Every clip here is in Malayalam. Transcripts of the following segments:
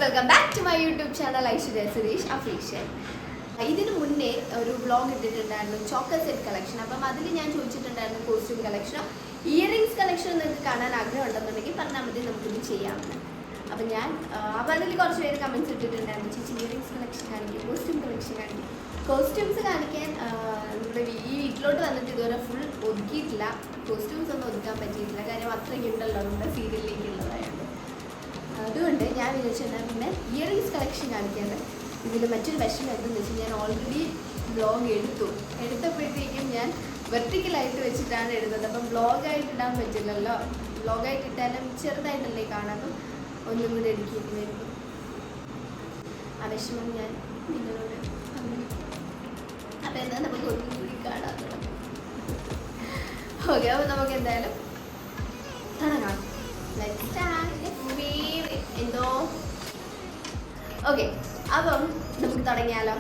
Welcome back to my YouTube channel Aishwarya Suresh official. ഇതിന് മുന്നേ ഒരു വ്ളോഗ് ഇട്ടിട്ടുണ്ടായിരുന്നു ചോക്കർ സെറ്റ് കളക്ഷൻ. അപ്പം അതിൽ ഞാൻ ചോദിച്ചിട്ടുണ്ടായിരുന്നു കോസ്റ്റ്യൂം കളക്ഷൻ, ഇയറിങ്സ് കളക്ഷൻ നിങ്ങൾക്ക് കാണാൻ ആഗ്രഹം ഉണ്ടെന്നുണ്ടെങ്കിൽ പറഞ്ഞാൽ മതി, നമുക്കിത് ചെയ്യാമെന്ന്. അപ്പം അതിൽ കുറച്ച് പേര് കമൻറ്റ്സ് ഇട്ടിട്ടുണ്ടായിരുന്നു, ചേച്ചി ഇയറിങ്സ് കളക്ഷൻ കാണിക്കും, കോസ്റ്റ്യൂം കളക്ഷൻ കാണിക്കും. കോസ്റ്റ്യൂംസ് കാണിക്കാൻ നമ്മുടെ ഈ വീട്ടിലോട്ട് വന്നിട്ട് ഇതുവരെ ഫുൾ ഒതുക്കിയിട്ടില്ല, കോസ്റ്റ്യൂംസ് ഒന്നും ഒതുക്കാൻ പറ്റിയിട്ടില്ല. കാര്യം അത്രയ്ക്ക് ഉണ്ടല്ലോ നമ്മുടെ സീരിയലിലേക്കുള്ളതായത്. അതുകൊണ്ട് ഞാൻ വിചാരിച്ചാൽ പിന്നെ ഇയറിങ്സ് കളക്ഷൻ കാണിക്കാറ്. ഇതിൽ മറ്റൊരു വിഷമം എന്തെന്ന് വെച്ചാൽ ഞാൻ ഓൾറെഡി വ്ളോഗ് എടുത്തപ്പോഴത്തേക്കും ഞാൻ വെർട്ടിക്കലായിട്ട് വെച്ചിട്ടാണ് എടുത്തത്. അപ്പം വ്ളോഗായിട്ട് ഇടാൻ പറ്റില്ലല്ലോ, വ്ളോഗായിട്ട് ഇട്ടാലും ചെറുതായിട്ടല്ലേ കാണാം. അപ്പം ഒന്നും കൂടി എടുക്കിയിരുന്നു. ആ വിഷമം ഞാൻ നിങ്ങളോട് പങ്കുവയ്ക്കും. അപ്പം എന്താ നമുക്ക് ഒന്നും കൂടി കാണാൻ തുടങ്ങും. ഓക്കെ, അപ്പോൾ നമുക്ക് എന്തായാലും തുടങ്ങാം. എന്തോ ഓക്കെ, അപ്പം നമുക്ക് തുടങ്ങിയാലോ.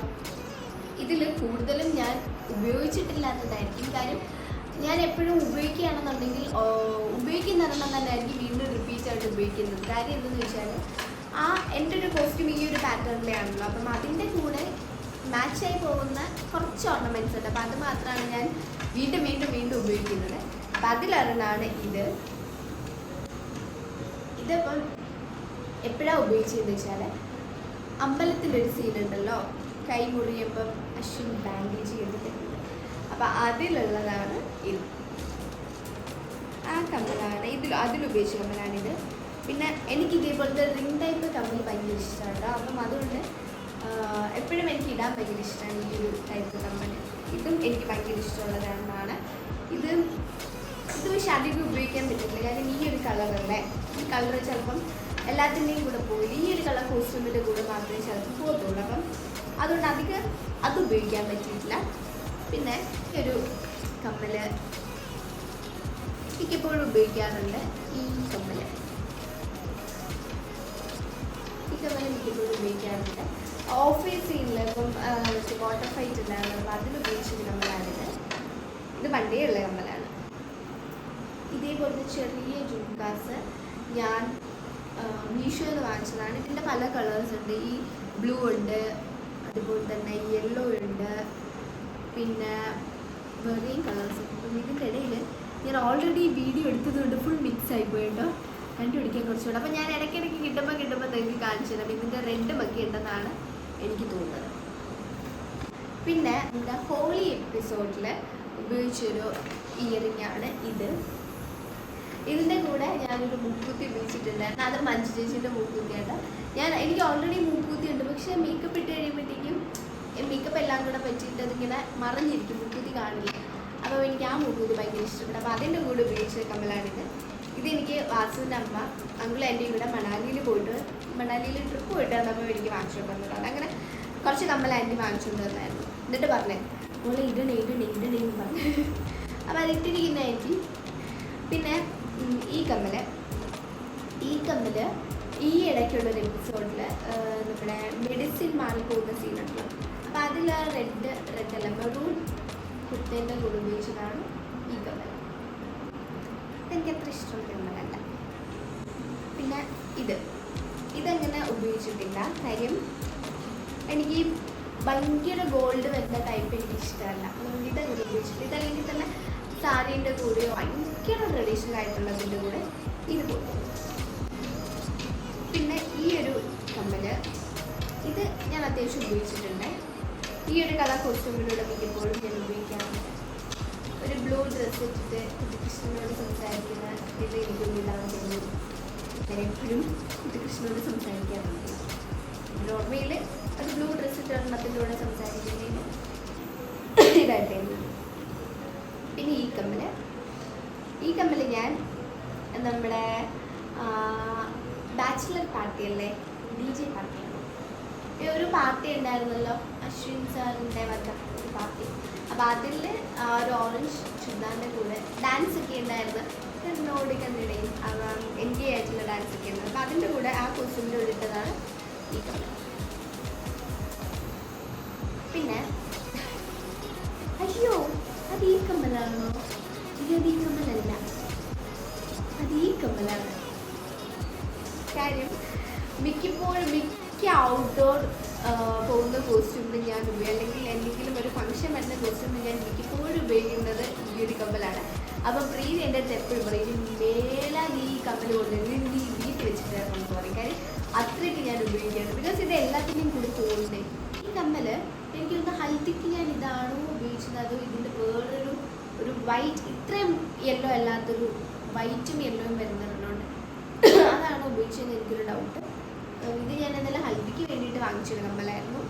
ഇതിൽ കൂടുതലും ഞാൻ ഉപയോഗിച്ചിട്ടില്ലാത്തതായിരിക്കും. കാര്യം ഞാൻ എപ്പോഴും ഉപയോഗിക്കുകയാണെന്നുണ്ടെങ്കിൽ ഉപയോഗിക്കുന്നിടണം തന്നെ ആയിരിക്കും വീണ്ടും റിപ്പീറ്റായിട്ട് ഉപയോഗിക്കുന്നത്. കാര്യം എന്തെന്ന് വെച്ചാൽ എൻ്റെ ഒരു കോസ്റ്റ്യൂം ഈ ഒരു പാറ്റേണിലാണല്ലോ. അപ്പം അതിൻ്റെ കൂടെ മാച്ചായി പോകുന്ന കുറച്ച് ഓർണമെൻറ്റ്സ് ഉണ്ട്. അപ്പം അത് മാത്രമാണ് ഞാൻ വീണ്ടും വീണ്ടും വീണ്ടും ഉപയോഗിക്കുന്നത്. അപ്പം അതിലൊരെണ്ണമാണ് ഇതിപ്പം എപ്പോഴാണ് ഉപയോഗിച്ചതെന്ന് വെച്ചാൽ അമ്പലത്തിലൊരു സീനുണ്ടല്ലോ, കൈ മുറിയുമ്പം അശ്വിൻ ബാൻഡേജ് ചെയ്തിട്ടുണ്ട്. അപ്പം അതിലുള്ളതാണ് ഇത്. ആ കമ്മലാണ് അതിലുപയോഗിച്ച കമ്മലാണിത്. പിന്നെ എനിക്ക് ഇതേപോലത്തെ റിംഗ് ടൈപ്പ് കമ്മൽ ഭയങ്കര ഇഷ്ടമാണ്. അപ്പം അതുകൊണ്ട് എപ്പോഴും എനിക്ക് ഇടാൻ ഭയങ്കര ഇഷ്ടമാണ് ഈ ഒരു ടൈപ്പ് കമ്മൽ. ഇതും എനിക്ക് ഭയങ്കര ഇഷ്ടമുള്ളതാണ്. ഇത് പക്ഷെ അധികം ഉപയോഗിക്കാൻ പറ്റില്ല. കാര്യം ഈ ഒരു കളറല്ലേ, ഈ കളർ ചിലപ്പം എല്ലാത്തിൻ്റെയും കൂടെ പോയില്ല. ഈ ഒരു കളർ കോസ്റ്റ്യൂമിൻ്റെ കൂടെ മാത്രമേ ചിലപ്പോൾ പോകത്തുള്ളൂ. അപ്പം അതുകൊണ്ട് അധികം അത് ഉപയോഗിക്കാൻ പറ്റിയിട്ടില്ല. പിന്നെ ഒരു കമ്മൽ എനിക്കെപ്പോഴും ഉപയോഗിക്കാറുണ്ട്. ഈ കമ്മൽ എനിക്കെപ്പോഴും ഉപയോഗിക്കാറുണ്ട്. ഓഫീസ് സീനിൽ ഇപ്പം വാട്ടർ ഫൈറ്റ് ഉണ്ടായിരുന്നു, അതിലുപയോഗിച്ചൊരു കമ്മലാണിത്. ഇത് പണ്ടേ ഉള്ള കമ്മലാണ്. ഇതേപോലത്തെ ചെറിയ ജുംകാസ് ഞാൻ മീഷോയിൽ നിന്ന് വാങ്ങിച്ചതാണ്. ഇതിൻ്റെ പല കളേഴ്സ് ഉണ്ട്. ഈ ബ്ലൂ ഉണ്ട്, അതുപോലെ തന്നെ യെല്ലോ ഉണ്ട്, പിന്നെ വേറെയും കളേഴ്സ് ഉണ്ട്. അപ്പം ഇതിൻ്റെ ഇടയിൽ ഞാൻ ഓൾറെഡി വീഡിയോ എടുത്തതുകൊണ്ട് ഫുൾ മിക്സ് ആയിപ്പോയി കേട്ടോ, കണ്ടുപിടിക്കാൻ കുറച്ചുകൂടെ. അപ്പം ഞാൻ ഇടയ്ക്കിടയ്ക്ക് കിട്ടുമ്പോൾ നിങ്ങൾക്ക് കാണിച്ചു തരാം. ഇതിൻ്റെ റെഡും ഒക്കെ ഉണ്ടെന്നാണ് എനിക്ക് തോന്നുന്നത്. പിന്നെ നമ്മുടെ ഹോളി എപ്പിസോഡിൽ ഉപയോഗിച്ചൊരു ഇയറിംഗാണ് ഇത്. ഇതിൻ്റെ കൂടെ ഞാനൊരു മൂക്കുത്തി ഉപയോഗിച്ചിട്ടുണ്ടായിരുന്നു. അത് മഞ്ജു ചേച്ചിൻ്റെ മൂക്കുത്തിയാണ്. എനിക്ക് ഓൾറെഡി മൂക്കുത്തി ഉണ്ട്, പക്ഷേ മേക്കപ്പ് ഇട്ട് കഴിയുമ്പോഴത്തേക്കും മേക്കപ്പ് എല്ലാം കൂടെ പറ്റിയിട്ട് അതിങ്ങനെ മറഞ്ഞിരിക്കും, മൂക്കുത്തി കാണില്ല. അപ്പോൾ എനിക്ക് ആ മൂക്കുത്തി ഭയങ്കര ഇഷ്ടപ്പെട്ടു. അപ്പോൾ അതിൻ്റെ കൂടെ ഉപയോഗിച്ച കമ്മലാണിത്. ഇതെനിക്ക് വാസുവിൻ്റെ അമ്മ അങ്കിൾ എൻ്റെ ഇവിടെ മണാലിയിൽ ട്രിപ്പ് പോയിട്ട് വന്നപ്പോൾ എനിക്ക് വാങ്ങിച്ചുകൊണ്ട് വന്നതാണ്. അങ്ങനെ കുറച്ച് കമ്മൽ ആൻറ്റി വാങ്ങിച്ചുകൊണ്ട് വന്നായിരുന്നു. എന്നിട്ട് പറഞ്ഞേ മോളെ ഇടണേ എന്ന് പറഞ്ഞു. അപ്പോൾ അതിട്ടിരിക്കുന്ന ആൻറ്റി. പിന്നെ ഈ കമ്മൽ ഈ ഇടയ്ക്കുള്ളൊരു എപ്പിസോഡിൽ നമ്മുടെ മെഡിസിൻ മാറി പോകുന്ന സീനുണ്ടല്ലോ, അപ്പോൾ അതിൽ ആ റെഡല്ല മെറൂൺ കുർത്തേൻ്റെ കൂടെ ഉപയോഗിച്ചതാണ് ഈ കമ്മൽ. ഇതെനിക്ക് അത്ര ഇഷ്ടമുള്ള കമ്മലല്ല. പിന്നെ ഇതങ്ങനെ ഉപയോഗിച്ചിട്ടില്ല. കാര്യം എനിക്ക് ഭയങ്കര ഗോൾഡ് വരുന്ന ടൈപ്പ് എനിക്ക് ഇഷ്ടമല്ല. അതുകൊണ്ട് ഇതങ്ങനെ ഉപയോഗിച്ചിട്ടില്ല. ഇതല്ലെങ്കിൽ തന്നെ സാരീൻ്റെ കൂടെയോ ഭയങ്കര ട്രഡീഷണൽ ആയിട്ടുള്ളതിൻ്റെ കൂടെ ഇത് പോകും. പിന്നെ ഈ ഒരു കമ്മൽ ഇത് ഞാൻ അത്യാവശ്യം ഉപയോഗിച്ചിട്ടുണ്ട്. ഈ ഒരു കളർ കോസ്റ്റ്യൂമിലൂടെ മിക്കപ്പോഴും ഞാൻ ഉപയോഗിക്കാറുണ്ട്. ഒരു ബ്ലൂ ഡ്രസ്സ് ഇട്ടിട്ട് കുട്ടികൃഷ്ണനോട് സംസാരിക്കുന്ന ഇത് എനിക്കൊന്നില്ലാതെ തോന്നുന്നു. ഞാൻ എപ്പോഴും കുട്ടികൃഷ്ണനോട് സംസാരിക്കാറുണ്ട്. നോർമയിൽ ഒരു ബ്ലൂ ഡ്രസ്സ് ഇട്ടിടണത്തിൻ്റെ കൂടെ സംസാരിക്കുന്നതിന് ഇതായിട്ടായിരുന്നു. പിന്നെ ഈ കമ്മൽ ഞാൻ നമ്മുടെ ബാച്ചിലർ പാർട്ടിയല്ലേ, DJ പാർട്ടിയാണ്. ഒരു പാർട്ടി ഉണ്ടായിരുന്നല്ലോ, അശ്വിൻ സാറിൻ്റെ വക ഒരു പാർട്ടി. അപ്പോൾ അതിൽ ഒരു ഓറഞ്ച് ചുരിദാറിൻ്റെ കൂടെ ഡാൻസ് ഒക്കെ ഉണ്ടായിരുന്നു. നോടി കണ്ടിടയിൽ എൻഗേജ് ആയിട്ടുള്ള ഡാൻസ് ഒക്കെ ഉണ്ടായിരുന്നു. അപ്പോൾ അതിൻ്റെ കൂടെ ആ കോസ്റ്റ്യൂമിൻ്റെ കൂടെ ഇട്ടതാണ് ഈ കമ്മൽ. പിന്നെ അയ്യോ അത് ഈ കമ്മലാണോ? ഇത് ഈ കമ്മലല്ല, അത് ഈ കമ്മലാണ്. കാര്യം മിക്കപ്പോഴും മിക്ക ഔട്ട്ഡോർ പോകുന്ന കോസ്റ്റ്യൂമിൽ ഞാൻ അല്ലെങ്കിൽ എന്തെങ്കിലും ഒരു ഫംഗ്ഷൻ വരുന്ന കോസ്റ്റ്യൂമിൽ ഞാൻ മിക്കപ്പോഴും ഉപയോഗിക്കുന്നത് ഈ ഒരു കമ്മലാണ്. അപ്പം പ്രീതി എൻ്റെ അടുത്ത് എപ്പോഴും പറയും, മേല നീ ഈ കമ്മൽ കൊണ്ടുവരുന്നത് നീ വീട്ടിൽ വെച്ചിട്ടായിരുന്നു പറയും. കാര്യം അത്രയ്ക്ക് ഞാൻ ഉപയോഗിക്കുകയാണ്. ബിക്കോസ് ഇത് എല്ലാത്തിൻ്റെയും കൂടി തോന്നുന്നേ. ഈ കമ്മൽ എനിക്കൊന്ന് ഹൽദിക്ക് ഞാൻ ഇതാണോ ഉപയോഗിച്ചത്, അതോ ഇതിൻ്റെ ഒരു വൈറ്റ്, ഇത്രയും യെല്ലോ അല്ലാത്തൊരു വൈറ്റും യെല്ലോയും വരുന്നതുകൊണ്ട് അതാണോ ഉപയോഗിച്ചതെന്ന് എനിക്കൊരു ഡൗട്ട്. ഇത് ഞാൻ എന്തായാലും ഹൽദിക്ക് വേണ്ടിയിട്ട് വാങ്ങിച്ചൊരു കമ്മലായിരുന്നു.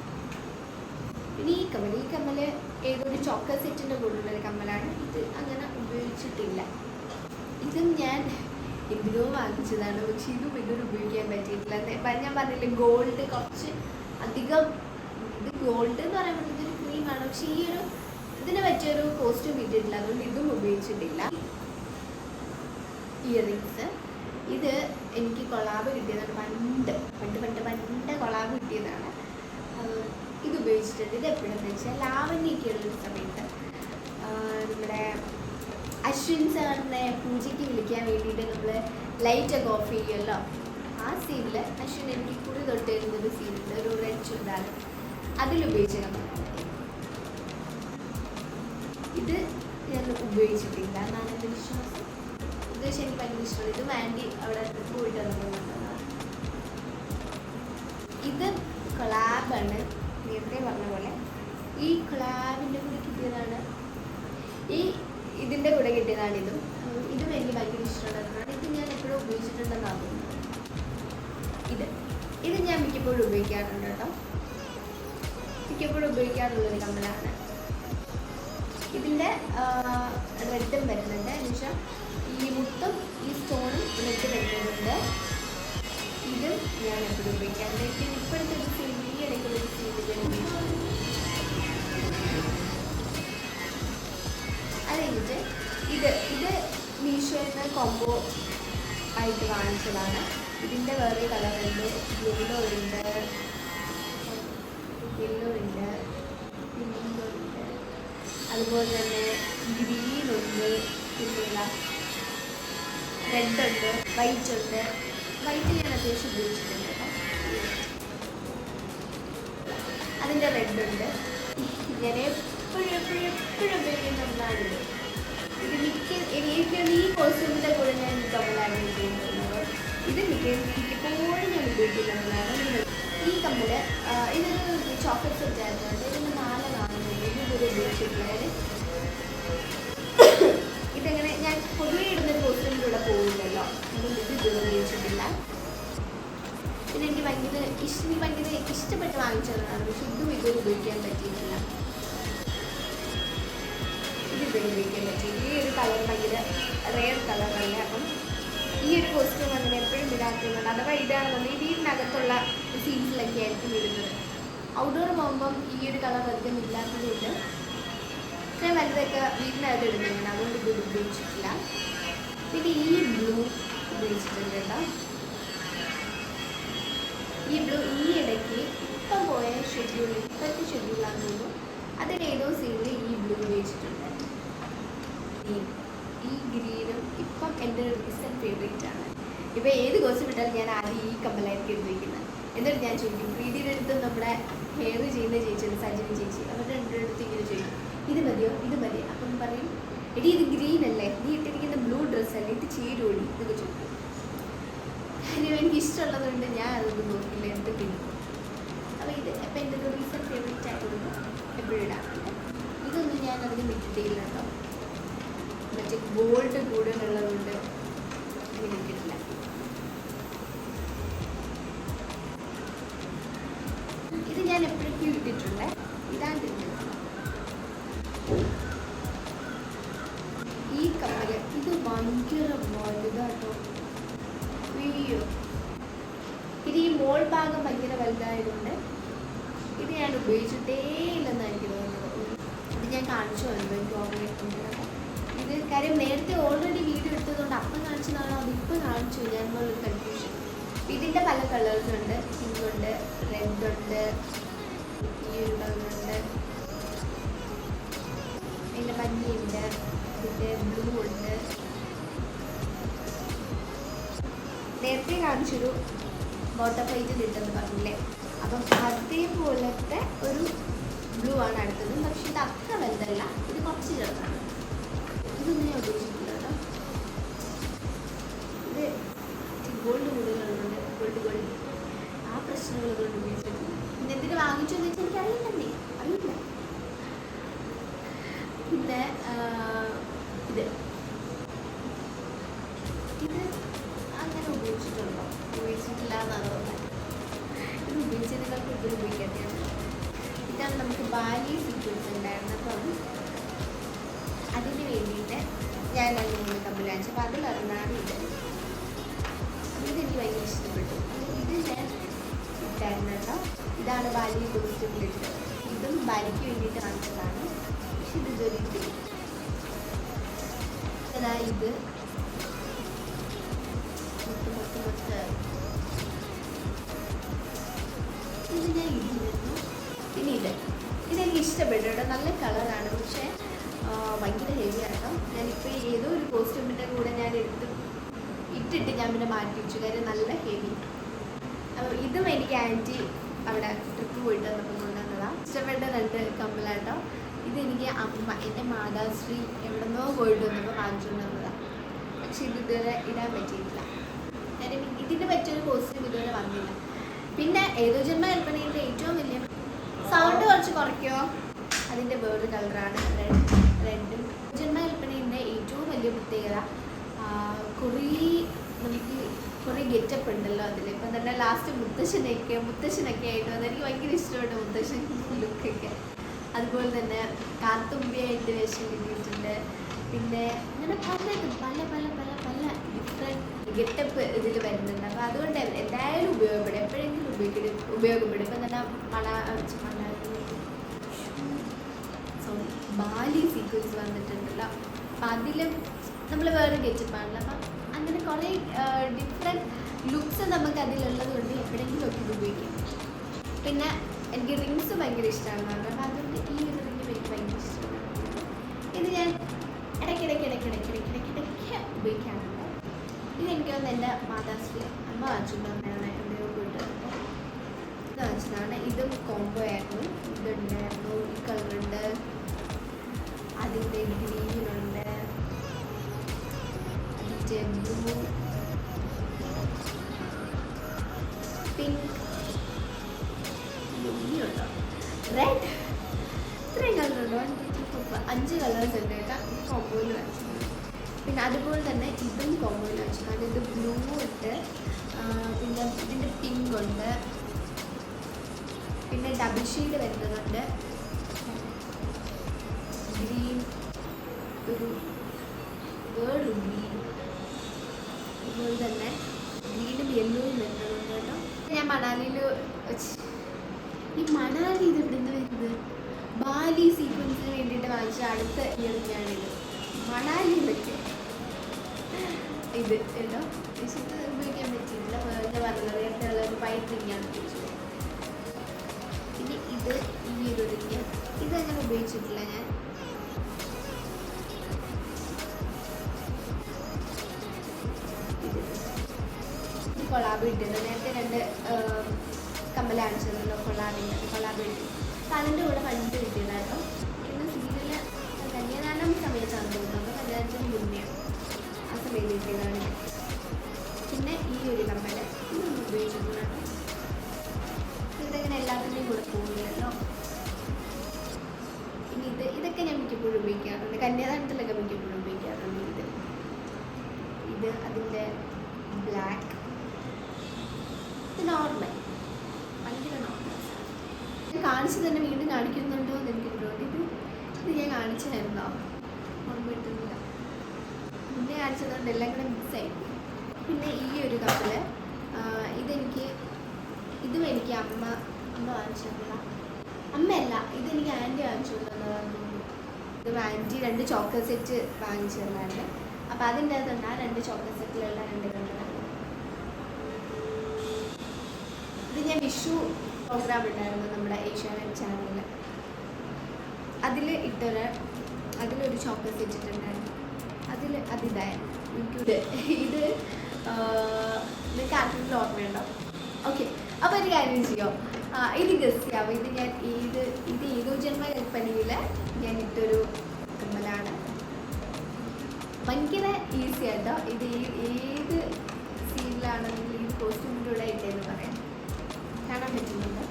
പിന്നെ ഈ കമ്മൽ ഏതൊരു ചോക്ലേറ്റ് സെറ്റിൻ്റെ കൂടെയുള്ളൊരു കമ്മലാണ്. ഇത് അങ്ങനെ ഉപയോഗിച്ചിട്ടില്ല. ഇതും ഞാൻ എന്തിനോ വാങ്ങിച്ചതാണ്, പക്ഷെ ഇതും ഇതൊരു ഉപയോഗിക്കാൻ പറ്റിയിട്ടില്ല. ഞാൻ പറഞ്ഞില്ലേ ഗോൾഡ് കുറച്ച് അധികം, ഇത് ഗോൾഡ് എന്ന് പറയുമ്പോൾ ഇതൊരു ക്രീമാണ്, പക്ഷെ ഈ ഒരു ഇതിനെ പറ്റിയൊരു കോസ്റ്റ്യൂം ഇട്ടിട്ടില്ല, അതുകൊണ്ട് ഇതും ഉപയോഗിച്ചിട്ടില്ല. ഇയറിങ്സ് ഇത് എനിക്ക് കൊളാബ് കിട്ടിയതാണ്, പണ്ട് കൊളാബ് കിട്ടിയതാണ്. ഇത് ഉപയോഗിച്ചിട്ടുണ്ട്. ഇത് എപ്പോഴെന്ന് വെച്ചാൽ ലാവണ്യൊക്കെയുള്ളൊരു സമയത്ത് നമ്മുടെ അശ്വിൻ സാറിനെ പൂജയ്ക്ക് വിളിക്കാൻ വേണ്ടിയിട്ട് നമ്മൾ ലൈറ്റൊക്കെ ഓഫ് ചെയ്യുമല്ലോ, ആ സീനിൽ അശ്വിൻ എനിക്ക് കുറി തൊട്ട് വരുന്നൊരു സീനുണ്ട്, ഒരു റെഡ് ചുരിദാർ, അതിലുപയോഗിച്ച കമ്മലാണ്. ഇത് ഞാൻ ഉപയോഗിച്ചിട്ടില്ല എന്നാണ് എൻ്റെ വിശ്വാസം. ഇത് പക്ഷേ എനിക്ക് ഭയങ്കര ഇഷ്ടമാണ്. ഇത് വേണ്ടി അവിടെ പോയിട്ട് വന്നിട്ടുള്ളതാണ്. ഇത് കൊളാബാണ്, നേരത്തെ പറഞ്ഞ പോലെ. ഈ കൊളാബിൻ്റെ കൂടെ കിട്ടിയതാണ്, ഇതിൻ്റെ കൂടെ കിട്ടിയതാണ് ഇതും. ഇതും എനിക്ക് ഭയങ്കര ഇഷ്ടമുള്ളതാണ്. ഇത് ഞാൻ എപ്പോഴും ഉപയോഗിച്ചിട്ടുണ്ടെന്നാണ് തോന്നുന്നത്. ഇത് ഞാൻ മിക്കപ്പോഴും ഉപയോഗിക്കാറുണ്ട് കേട്ടോ, മിക്കപ്പോഴും ഉപയോഗിക്കാറുള്ളൊരു കമ്മലാണ്. ഇതിൻ്റെ റെഡും വരുന്നുണ്ട്, എന്നുവെച്ചാൽ ഈ മുത്തും ഈ സ്റ്റോണും റെഡ് വരുന്നുണ്ട്. ഇത് ഞാൻ എപ്പോഴും ഉപയോഗിക്കാറുണ്ട്. ഇപ്പോഴത്തെ ഒരു സീൻ, ഈ ഇടയ്ക്കുള്ളൊരു സീൻ അത് കഴിഞ്ഞിട്ട് ഇത് മീഷോയിൽ നിന്ന് കോംബോ ആയിട്ട് വാങ്ങിച്ചതാണ്. ഇതിൻ്റെ വേറെ കളറുണ്ട്, യെല്ലോ ഉണ്ട്, അതുപോലെ തന്നെ ഗ്രീൻ ഉണ്ട്, പിന്നെ റെഡ് ഉണ്ട്, വൈറ്റ് ഉണ്ട്. വൈറ്റ് ഞാൻ അത്യാവശ്യം ഉപയോഗിച്ചിട്ടുണ്ട് കേട്ടോ. അതിൻ്റെ റെഡ് ഉണ്ട്. ഞാൻ എപ്പോഴും ഉപയോഗിക്കുന്ന ഒന്നാണിത്. ഇത് എനിക്ക് ഈ കോസ്റ്റ്യൂമിൻ്റെ കൂടെ ഞാൻ കമ്മലാണ് ഉപയോഗിക്കുന്നത്. ഇത് മിക്കപ്പോഴും ഞാൻ ഉപയോഗിക്കുന്നതാണ്. ഈ കമ്മൽ ഇതൊരു ചോക്ലേറ്റ് സെറ്റ് ആയതുകൊണ്ട് ഇതിന് 4 കാണുന്നുണ്ട്. ഇതൊരു ഉപയോഗിച്ചിട്ടുള്ളത്. ഇതെങ്ങനെ ഞാൻ പൊതുവെ ഇടുന്നൊരു കോസ്റ്റ്യൂമിലൂടെ പോകില്ലല്ലോ, അതുകൊണ്ട് ഇത് ഉപയോഗിച്ചിട്ടില്ല. പിന്നെ എനിക്ക് ഭയങ്കര ഇഷ്ടപ്പെട്ട് വാങ്ങിച്ചതാണ്, പക്ഷെ ഇതും ഉപയോഗിക്കാൻ പറ്റിയിട്ടില്ല. ഇത് ഉപയോഗിക്കാൻ പറ്റിയില്ല. ഈ ഒരു കളർ ഭയങ്കര റെയർ കളറല്ല. അപ്പം ഈ ഒരു കോസ്റ്റ്യൂം അങ്ങനെ എപ്പോഴും ഇടാക്കുന്നുണ്ട്. അഥവാ ഇടാണെന്നുണ്ടെങ്കിൽ വീടിനകത്തുള്ള സീൻസിലൊക്കെ ആയിരിക്കും ഇടുന്നത്. ഔട്ട്ഡോർ പോകുമ്പം ഈ ഒരു കളർ അധികം ഇല്ലാത്തതുകൊണ്ട് ഇത്രയും വലുതൊക്കെ വീടിനകത്ത് ഇടുന്നതാണ്, അതുകൊണ്ട് ഇത് ഉപയോഗിച്ചിട്ടില്ല. പിന്നെ ഈ ബ്ലൂ ഉപയോഗിച്ചിട്ടുണ്ട് കേട്ടോ. ഈ ബ്ലൂ ഈ ഇടയ്ക്ക് ഇപ്പം പോയ ഇപ്പോഴത്തെ ഷെഡ്യൂളാണെന്ന് തോന്നുന്നു, അതിൻ്റെ ഏതോ സീനിൽ ഈ ബ്ലൂ ഉപയോഗിച്ചിട്ടുണ്ട്. ഈ ഗ്രീനും ഇപ്പം എൻ്റെ ഒരു റീസെൻറ്റ് ഫേവറേറ്റ് ആണ്. ഇപ്പോൾ ഏത് കോസ്റ്റ്യൂം ഇട്ടാലും ഞാൻ ആദ്യം ഈ കമ്മലായിരിക്കും എടുത്തിരിക്കുന്നത്. എന്നിട്ട് ഞാൻ ചോദിക്കും, പ്രീതിയുടെ അടുത്ത് നമ്മുടെ ഹെയർ ചെയ്യുന്ന ചേച്ചിയുണ്ട്, സജിനി ചേച്ചി, അവരുടെ അടുത്ത് ഇങ്ങനെ ചോദിക്കും, ഇത് മതിയോ, ഇത് മതി. അപ്പം പറയും, എടി ഇത് ഗ്രീൻ അല്ലേ, നീ ഇട്ടിരിക്കുന്ന ബ്ലൂ ഡ്രസ്സല്ലേ, ഇത് ചേരുവോടി ഇതൊക്കെ ചോദിക്കും. കാര്യം എനിക്ക് ഇഷ്ടമുള്ളതുകൊണ്ട് ഞാൻ അതൊന്നും നോക്കില്ല, എന്ത് പിന്നെ. അപ്പോൾ ഇത് അപ്പം എൻ്റെ ഒരു റീസെൻറ്റ് ഫേവറേറ്റ് ആയതുകൊണ്ട് എപ്പോഴും ഇടാറുണ്ട്. ഇതൊന്നും ഞാൻ അതിന് വിട്ടിട്ടില്ല കേട്ടോ, മറ്റേ ഗോൾഡ് കൂടുതലുള്ളതുകൊണ്ട് അങ്ങനെ കിട്ടില്ല. ഇത് ഞാൻ എപ്പോഴേക്കും ഇട്ടിട്ടുണ്ട്, ഇടാണ്ടിട്ടുണ്ട്. ഈ കമ്മൽ ഇത് ഭയങ്കര വലുതാട്ടോ, വീഡിയോ ഇത് ഈ മോൾ ഭാഗം ഭയങ്കര വലുതായതുകൊണ്ട് ഇത് ഞാൻ ഉപയോഗിച്ചിട്ടേ ഇല്ലെന്നാണ് എനിക്ക് തോന്നുന്നത്. ഇത് ഞാൻ കാണിച്ചു വന്നു, എനിക്ക് ഓർമ്മ. ഇത് കാര്യം നേരത്തെ ഓൾറെഡി വീഡിയോ എടുത്തതുകൊണ്ട് അപ്പം കാണിച്ചതാണോ അതിപ്പോൾ കാണിച്ചു ഞാനുള്ളൊരു കൺഫ്യൂഷൻ. ഇതിൻ്റെ പല കളേഴ്സ് ഉണ്ട്, പിങ്ക് ഉണ്ട്, റെഡ് ഉണ്ട്, ഈ ഒരു കളറുണ്ട്, ഇതിൻ്റെ മഞ്ഞയുണ്ട്, ഇതിൻ്റെ ബ്ലൂ ഉണ്ട്. നേരത്തെ കാണിച്ചൊരു വാട്ടർ ഫൈറ്റിൽ ഇട്ടെന്ന് പറഞ്ഞില്ലേ. അപ്പം അതേപോലത്തെ ഒരു ബ്ലൂ ആണ് അടുത്തത്. പക്ഷെ ഇത് അത്ര വലുതല്ല, ഇത് കുറച്ച് ചെറുതാണ്. ഇതൊന്നും ഞാൻ ഉദ്ദേശിക്കില്ല കേട്ടോ. ഇത് ഗോൾഡ് കൂടുതലുണ്ട്, ഗോൾഡ് ആ പ്രശ്നങ്ങളൊന്നും ഉപയോഗിച്ചിട്ടില്ല. പിന്നെ എന്തിന് വാങ്ങിച്ചു എന്ന് വെച്ചാൽ എനിക്ക് അറിയില്ല. പിന്നെ ഇത് അങ്ങനെ ഉപയോഗിച്ചിട്ടില്ല എന്നാണ് തോന്നുന്നത്. ഇത് ഉപയോഗിച്ചതിനേക്കാൾ കൂടുതൽ ഉപയോഗിക്കേണ്ടതാണ്. ഇതാണ് നമുക്ക് ബാലി സീക്വൻസ് ഉണ്ടായിരുന്നത്. അപ്പം അതിന് വേണ്ടിയിട്ട് ഞാൻ 2-3 കമ്പനി വാങ്ങിച്ചു. അപ്പോൾ അതിലൊരെണ്ണമാണ് ഇതെനിക്ക് ഭയങ്കര ഇഷ്ടപ്പെട്ടു. ഇത് ഞാൻ ഇട്ടായിരുന്നു കേട്ടോ. ഇതാണ് ബാലി ബൂസ്റ്റബിലിറ്റി. ഇതും ബാലിക്ക് വേണ്ടിയിട്ട് വാങ്ങിച്ചതാണ്. പക്ഷെ ഇത് ഇതുവരെ ഇട്ടില്ല. ഇത് ഇത് ഞാൻ ഇട്ടിരുന്നു. പിന്നെ ഇതെനിക്ക് ഇഷ്ടപ്പെട്ടു കേട്ടോ. നല്ല കളറാണ്, പക്ഷേ ഭയങ്കര ഹെവിയാണ് കേട്ടോ. ഞാനിപ്പോൾ ഏതോ ഒരു കോസ്റ്റ്യൂമിൻ്റെ കൂടെ ഞാൻ ഇട്ടിട്ട് ഞാൻ പിന്നെ മാറ്റി വെച്ചു, കാര്യം നല്ല ഹെവി. അപ്പോൾ ഇതും എനിക്ക് ആൻറ്റി അവിടെ ട്രിപ്പ് പോയിട്ട് വന്നപ്പോൾ കൊണ്ടുവന്നതാണ്. ഇഷ്ടപ്പെട്ട 2 കമ്മലാട്ടോ. ഇതെനിക്ക് അമ്മ എൻ്റെ മാതാശ്രീ എവിടെന്നോ പോയിട്ട് വന്നപ്പോൾ വാങ്ങിച്ചുകൊണ്ട് വന്നതാണ്. പക്ഷെ ഇതുവരെ ഇടാൻ പറ്റിയിട്ടില്ല. കാര്യം ഇതിന് പറ്റിയൊരു കോസ്റ്റ്യൂം ഇതുവരെ വന്നില്ല. പിന്നെ ഏതോ ജന്മ കൽപ്പനയുടെ ഏറ്റവും വലിയ സൗണ്ട് കുറച്ച് കുറയ്ക്കുമോ, അതിൻ്റെ വേറൊരു കളറാണ് റെഡ്. ജന്മ കൽപ്പനയുടെ ഏറ്റവും വലിയ പ്രത്യേകത കുറേ ഗെറ്റപ്പ് ഉണ്ടല്ലോ അതിൽ. ഇപ്പം തന്നെ ലാസ്റ്റ് മുത്തശ്ശനൊക്കെ ആയിട്ട് അതെനിക്ക് ഭയങ്കര ഇഷ്ടപ്പെട്ടു, മുത്തശ്ശൻ ലുക്കൊക്കെ. അതുപോലെ തന്നെ കാർത്തുമ്പിയായിട്ട് വേഷം കിട്ടിയിട്ടുണ്ട്. പിന്നെ അങ്ങനെ പല ഡിഫറെൻറ്റ് ഗെറ്റപ്പ് ഇതിൽ വരുന്നുണ്ട്. അപ്പോൾ അതുകൊണ്ട് എന്തായാലും ഉപയോഗപ്പെടും, എപ്പോഴെങ്കിലും ഉപയോഗപ്പെടും. ഇപ്പം തന്നെ ബാലി സീക്വൻസ് വന്നിട്ടുണ്ടല്ലോ. അപ്പം അതിലും നമ്മൾ വേറെ ഗെറ്റപ്പാണല്ലോ. അപ്പം അങ്ങനെ കുറേ ഡിഫറെൻറ്റ് ലുക്സ് നമുക്ക് അതിലുള്ളത് കൊണ്ട് എപ്പോഴെങ്കിലും ഒക്കെ ഇത് ഉപയോഗിക്കും. പിന്നെ എനിക്ക് റിങ്സ് ഭയങ്കര ഇഷ്ടമാണ് പറഞ്ഞത്. അപ്പം അതുകൊണ്ട് ഈ ഒരു റിങ് എനിക്ക് ഭയങ്കര ഇഷ്ടമാണ്. ഇത് ഞാൻ ഇടയ്ക്കിടയ്ക്ക് ഉപയോഗിക്കാറുണ്ട്. ഇതെനിക്ക് വന്ന് എൻ്റെ മാതാശ്രീ അമ്മ വാങ്ങിച്ചുകൊണ്ട് വന്നതാണ്. എവിടെയോ പോയിട്ട് ഇത് വാങ്ങിച്ചതാണ്. ഇതും കോംബോ ആയിരുന്നു. ഇതുണ്ടായിരുന്നു, ഈ കളറുണ്ട്, അതിൻ്റെ ഗ്രീനുണ്ട്, അതിൻ്റെ ബ്ലൂ, പിങ്ക്, റെഡ്, ഇത്രയും കളറുണ്ടോ? 5 കളേഴ്സ് ഉണ്ട് കേട്ടോ. ഈ കോമ്പോയിൽ വെച്ചത്. പിന്നെ അതുപോലെ തന്നെ ഇതും കോമ്പോയിൽ വെച്ചതാണ്. ഇത് ബ്ലൂ ഉണ്ട്, പിന്നെ ഇതിൻ്റെ പിങ്ക് ഉണ്ട്, പിന്നെ ഡബിൾ ഷെയ്ഡ് വരുന്നതുണ്ട്, ഗ്രീൻ, ഒരു വേർഡ് ഗ്രീൻ, അതുപോലെ തന്നെ ഗ്രീനും യെല്ലോയും വരുന്നതുണ്ട് കേട്ടോ. ഞാൻ മണാലിയിൽ ഈ മണാലി ഇത് എവിടുന്ന് വരുന്നത് ബാലി സീക്വൻസിന് വേണ്ടിയിട്ട് വാങ്ങിച്ച അടുത്ത ഇയറിങ്ങാണിത്. മണാലിയിലൊക്കെ ഇത് കേട്ടോ. ഇത് ഉപയോഗിക്കാൻ പറ്റിയില്ല, വേറെ പറഞ്ഞത് നേരത്തെ ഒരു വൈറ്റ് റിങ്ങാണ് ഉപയോഗിച്ചത്. പിന്നെ ഇത് ഈ ഒരു റിങ് ഇതങ്ങനെ ഉപയോഗിച്ചിട്ടില്ല ഞാൻ. ഇത് കൊളാബ് ഇട്ടില്ല. നേരത്തെ 2 കമ്മൽ കാണിച്ചതല്ലോ കൊളാബ് ഇട്ടു. അപ്പം അതിൻ്റെ കൂടെ പണ്ട് കിട്ടിയതാട്ടോ. പിന്നെ സീരിയൽ കന്യാദാനം സമയത്താണ് തോന്നുന്നത്, കല്യാണത്തിന് മുന്നെയാണ് ആ സമയത്ത് കിട്ടിയതാണ്. പിന്നെ ഈ ഒരു കമ്മൽ ഇതൊന്നും ഉപയോഗിച്ചിട്ടുള്ളതാണ്. ഇതങ്ങനെ എല്ലാത്തിൻ്റെയും കൂടെ പോകുന്നില്ലല്ലോ. ഇനി ഇതൊക്കെ ഞാൻ മിക്കപ്പോഴും ഉപയോഗിക്കാറുണ്ട്, കന്യാദാനത്തിലൊക്കെ മിക്കപ്പോഴും ഉപയോഗിക്കാറുണ്ട്. ഇത് അതിൻ്റെ ബ്ലാക്ക്, ഇത് നോർമൽ, ഭയങ്കര നോർമൽ. കാണിച്ചു തന്നെ വീണ്ടും കാണിക്കുന്നുണ്ടോ എന്ന് എനിക്കുണ്ടോ? ഇത് ഞാൻ കാണിച്ചായിരുന്നോ? ഓർമ്മ കിട്ടുന്നില്ല. മുന്നേ കാണിച്ചതുകൊണ്ട് എല്ലാം കൂടെ മിക്സ് ആയി. പിന്നെ ഈ ഒരു കപ്പില് ഇതും എനിക്ക് അമ്മ വാങ്ങിച്ചിട്ടുള്ള, അമ്മയല്ല, ഇതെനിക്ക് ആൻറ്റി വാങ്ങിച്ചുകൊണ്ടുവന്നതാണ് തോന്നുന്നു. ഇത് ആൻറ്റി 2 ചോക്ലേറ്റ് സെറ്റ് വാങ്ങിച്ചു തന്നായിരുന്നു. അപ്പോൾ അതിൻ്റെ അകത്തുണ്ട് ആ 2 ചോക്ലേറ്റ് സെറ്റിലുള്ള 2 കണ്ടുകളാണ്. ഇത് ഞാൻ വിഷു പ്രോഗ്രാം ഉണ്ടായിരുന്നു നമ്മുടെ ഏഷ്യാനെറ്റ് ചാനലിൽ. അതിലൊരു ചോക്ലേറ്റ് വെച്ചിട്ടുണ്ടായിരുന്നു. അതിതായിരുന്നു. ഇത് നിങ്ങൾക്ക് ആർക്കെങ്കിലും ഓർമ്മയുണ്ടോ? കാര്യം ചെയ്യോ, ഇത് ഗസ് ചെയ്യാം. ഇത് ഞാൻ ഏതോ ജന്മ കൽപ്പനയിൽ ഞാൻ ഇട്ടൊരു കമ്മലാണ്. ഭയങ്കര ഈസി ആട്ടോ. ഇത് ഏത് സീനിലാണെങ്കിൽ ഈ കോസ്റ്റ്യൂമിൻ്റെ കൂടെ ഇട്ടേന്ന് പറയാം. കാണാൻ പറ്റുന്നുണ്ട്.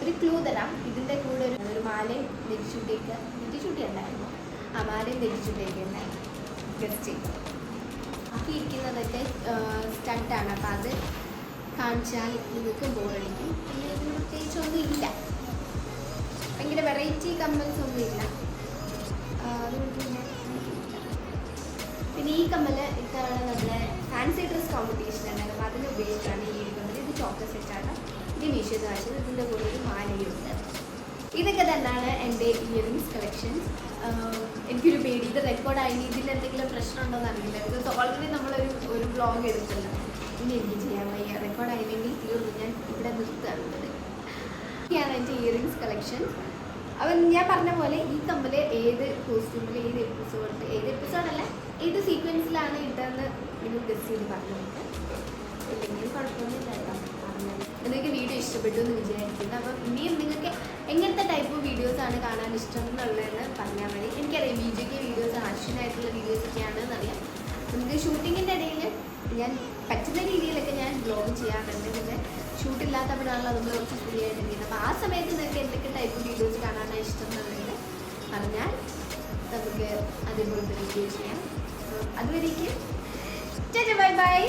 ഒരു ക്ലൂ തരാം. ഇതിൻ്റെ കൂടെ ഒരു മാലയും നെറ്റിച്ചുട്ടി ഉണ്ടായിരുന്നു. ആ മാലയും നെറ്റിച്ചുട്ടിയൊക്കെ ഉണ്ടായിരുന്നു. ഗസ്റ്റ് ചെയ്തു. ബാക്കി ഇരിക്കുന്നതൊക്കെ സ്റ്റഡാണ്. അപ്പം അത് കാണിച്ചാൽ നിങ്ങൾക്ക് ബോറടിക്കും. പിന്നെ ഇതിന് പ്രത്യേകിച്ചൊന്നും ഇല്ല, ഭയങ്കര വെറൈറ്റി കമ്മൽസ് ഒന്നും ഇല്ല. അതുകൊണ്ട് പിന്നെ ഈ കമ്മൽ ഇത്തവണ നമ്മുടെ ഫാൻസി ഡ്രസ് കോമ്പറ്റീഷൻ ഉണ്ടായിരുന്നു. അതിന് ഉപയോഗിച്ചാണ് ഈ ഒരു കമ്മൽ. ഇത് ചോക്ലേറ്റ് സെറ്റാണ്. ഇത് മീഷോയിൽ വാങ്ങിച്ചത്. ഇതിൻ്റെ കൂടെ ഒരു മാലയുണ്ട്. ഇതൊക്കെ തന്നെയാണ് എൻ്റെ ഇയറിങ്സ് കളക്ഷൻസ്. എനിക്കൊരു പേടി, ഇത് റെക്കോർഡായി ഇതിൽ എന്തെങ്കിലും പ്രശ്നം ഉണ്ടോ എന്ന് അറിയില്ല. ബിക്കോസ് ഓൾറെഡി നമ്മളൊരു വ്ളോഗ് എടുത്തല്ലോ. ഇനി എനിക്ക് ചെയ്യാൻ വയ്യ. റെക്കോർഡായില്ലെങ്കിൽ തീർന്നു, ഞാൻ ഇവിടെ നിർത്തുകയാണ്. ഇതൊക്കെയാണ് എൻ്റെ ഇയറിങ്സ് കളക്ഷൻസ്. അപ്പം ഞാൻ പറഞ്ഞ പോലെ ഈ കമ്മൽ ഏത് കോസ്റ്റ്യൂമിൽ ഏത് എപ്പിസോഡല്ല ഏത് സീക്വൻസിലാണ് ഇട്ടതെന്ന് നിങ്ങൾ ഗസ് ചെയ്ത് പറഞ്ഞു നോക്കുക. ഇല്ലെങ്കിൽ കുഴപ്പമൊന്നുമില്ല കേട്ടോ. നിങ്ങൾക്ക് വീഡിയോ ഇഷ്ടപ്പെട്ടു എന്ന് വിചാരിക്കുന്നു. അപ്പം ഇനിയും നിങ്ങൾക്ക് എങ്ങനത്തെ ടൈപ്പ് വീഡിയോസാണ് കാണാൻ ഇഷ്ടം എന്നുള്ളതെന്ന് പറഞ്ഞാൽ മതി. എനിക്കറിയാം BJK വീഡിയോസ് ആവശ്യമായിട്ടുള്ള വീഡിയോസൊക്കെയാണ് എന്നറിയാം. നമുക്ക് ഷൂട്ടിങ്ങിൻ്റെ ഇടയിൽ ഞാൻ പറ്റുന്ന രീതിയിലൊക്കെ ഞാൻ വ്ലോഗ് ചെയ്യാറുണ്ട്. പിന്നെ ഷൂട്ടില്ലാത്തപ്പോഴാണല്ലോ നമ്മൾ കുറച്ച് ഫ്രീ ആയിട്ടിരിക്കുന്നത്. അപ്പോൾ ആ സമയത്ത് നിങ്ങൾക്ക് എന്തൊക്കെ ടൈപ്പ് വീഡിയോസ് കാണാനാണ് ഇഷ്ടം എന്നുള്ളത് പറഞ്ഞാൽ നമുക്ക് അതേപോലത്തെ വീഡിയോ ചെയ്യാം. അതുവരേക്കും ബൈ ബൈ.